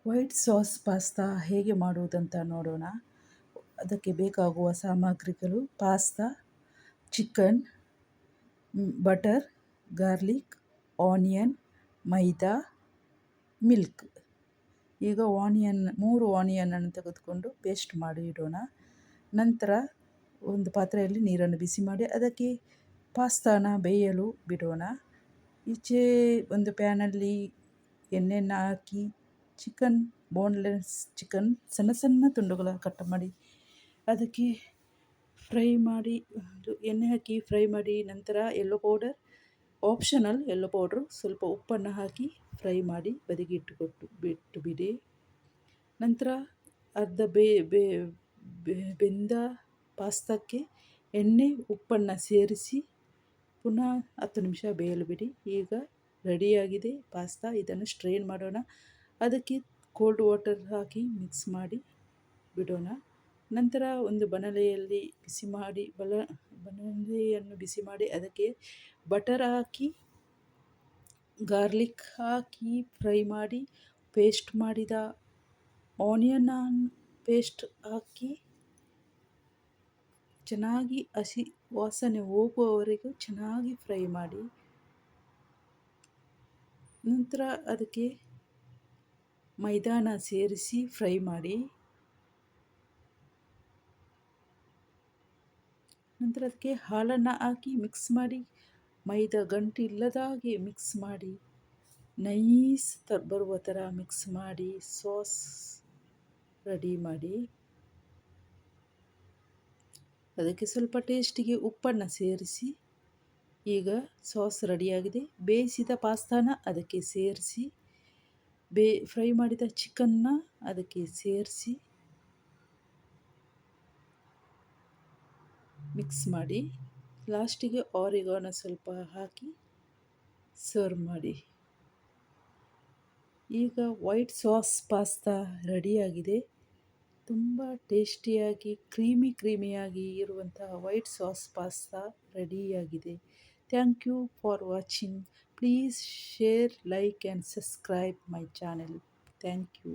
White sauce pasta ಹೇಗೆ ಮಾಡುವುದಂತ ನೋಡೋಣ. ಅದಕ್ಕೆ ಬೇಕಾಗುವ ಸಾಮಗ್ರಿಗಳು: pasta, chicken, butter, garlic, onion, maida, milk. ಈಗ ಮೂರು ಆನಿಯನನ್ನು ತೆಗೆದುಕೊಂಡು ಪೇಸ್ಟ್ ಮಾಡಿ ಇಡೋಣ. ನಂತರ ಒಂದು ಪಾತ್ರೆಯಲ್ಲಿ ನೀರನ್ನು ಬಿಸಿ ಮಾಡಿ ಅದಕ್ಕೆ ಪಾಸ್ತಾನ ಬೇಯಲು ಬಿಡೋಣ. ಈಚೆ ಒಂದು ಪ್ಯಾನಲ್ಲಿ ಎಣ್ಣೆಯನ್ನು ಹಾಕಿ ಬೋನ್ಲೆಸ್ ಚಿಕನ್ ಸಣ್ಣ ಸಣ್ಣ ತುಂಡುಗಳ ಕಟ್ ಮಾಡಿ ಅದಕ್ಕೆ ಫ್ರೈ ಮಾಡಿ, ಎಣ್ಣೆ ಹಾಕಿ ಫ್ರೈ ಮಾಡಿ. ನಂತರ yellow powder, optional yellow powder, ಸ್ವಲ್ಪ ಉಪ್ಪನ್ನು ಹಾಕಿ ಫ್ರೈ ಮಾಡಿ ಬದಿಗೆ ಬಿಟ್ಟು ಬಿಡಿ. ನಂತರ ಅರ್ಧ ಬೆಂದ ಪಾಸ್ತಾಕ್ಕೆ ಎಣ್ಣೆ ಉಪ್ಪನ್ನು ಸೇರಿಸಿ ಪುನಃ 10 ನಿಮಿಷ ಬೇಯಲು ಬಿಡಿ. ಈಗ ರೆಡಿಯಾಗಿದೆ ಪಾಸ್ತಾ. ಇದನ್ನು ಸ್ಟ್ರೈನ್ ಮಾಡೋಣ. ಅದಕ್ಕೆ ಕೋಲ್ಡ್ ವಾಟರ್ ಹಾಕಿ ಮಿಕ್ಸ್ ಮಾಡಿ ಬಿಡೋಣ. ನಂತರ ಒಂದು ಬಾಣಲೆಯನ್ನು ಬಿಸಿ ಮಾಡಿ ಅದಕ್ಕೆ ಬಟರ್ ಹಾಕಿ, ಗಾರ್ಲಿಕ್ ಹಾಕಿ ಫ್ರೈ ಮಾಡಿ, ಪೇಸ್ಟ್ ಮಾಡಿದ ಆನಿಯನ್ ಪೇಸ್ಟ್ ಹಾಕಿ ಚೆನ್ನಾಗಿ ಹಸಿ ವಾಸನೆ ಹೋಗುವವರೆಗೂ ಚೆನ್ನಾಗಿ ಫ್ರೈ ಮಾಡಿ. ನಂತರ ಅದಕ್ಕೆ ಮೈದಾನ ಸೇರಿಸಿ ಫ್ರೈ ಮಾಡಿ. ನಂತರ ಅದಕ್ಕೆ ಹಾಲನ್ನು ಹಾಕಿ ಮಿಕ್ಸ್ ಮಾಡಿ, ಮೈದಾ ಗಂಟು ಇಲ್ಲದ ಹಾಗೆ ಮಿಕ್ಸ್ ಮಾಡಿ, ನೈಸ್ ಬರುವ ಥರ ಮಿಕ್ಸ್ ಮಾಡಿ ಸಾಸ್ ರೆಡಿ ಮಾಡಿ. ಅದಕ್ಕೆ ಸ್ವಲ್ಪ ಟೇಸ್ಟಿಗೆ ಉಪ್ಪನ್ನು ಸೇರಿಸಿ. ಈಗ ಸಾಸ್ ರೆಡಿಯಾಗಿದೆ. ಬೇಯಿಸಿದ ಪಾಸ್ತಾನ ಅದಕ್ಕೆ ಸೇರಿಸಿ, ಫ್ರೈ ಮಾಡಿದ ಚಿಕನ್ನ ಅದಕ್ಕೆ ಸೇರಿಸಿ ಮಿಕ್ಸ್ ಮಾಡಿ. ಲಾಸ್ಟಿಗೆ ಆರಿಗಾನೋ ಸ್ವಲ್ಪ ಹಾಕಿ ಸರ್ವ್ ಮಾಡಿ. ಈಗ ವೈಟ್ ಸಾಸ್ ಪಾಸ್ತಾ ರೆಡಿಯಾಗಿದೆ. ತುಂಬ ಟೇಸ್ಟಿಯಾಗಿ ಕ್ರೀಮಿಯಾಗಿ ಇರುವಂತಹ ವೈಟ್ ಸಾಸ್ ಪಾಸ್ತಾ ರೆಡಿಯಾಗಿದೆ. Thank you for watching. Please share, like and subscribe my channel. Thank you.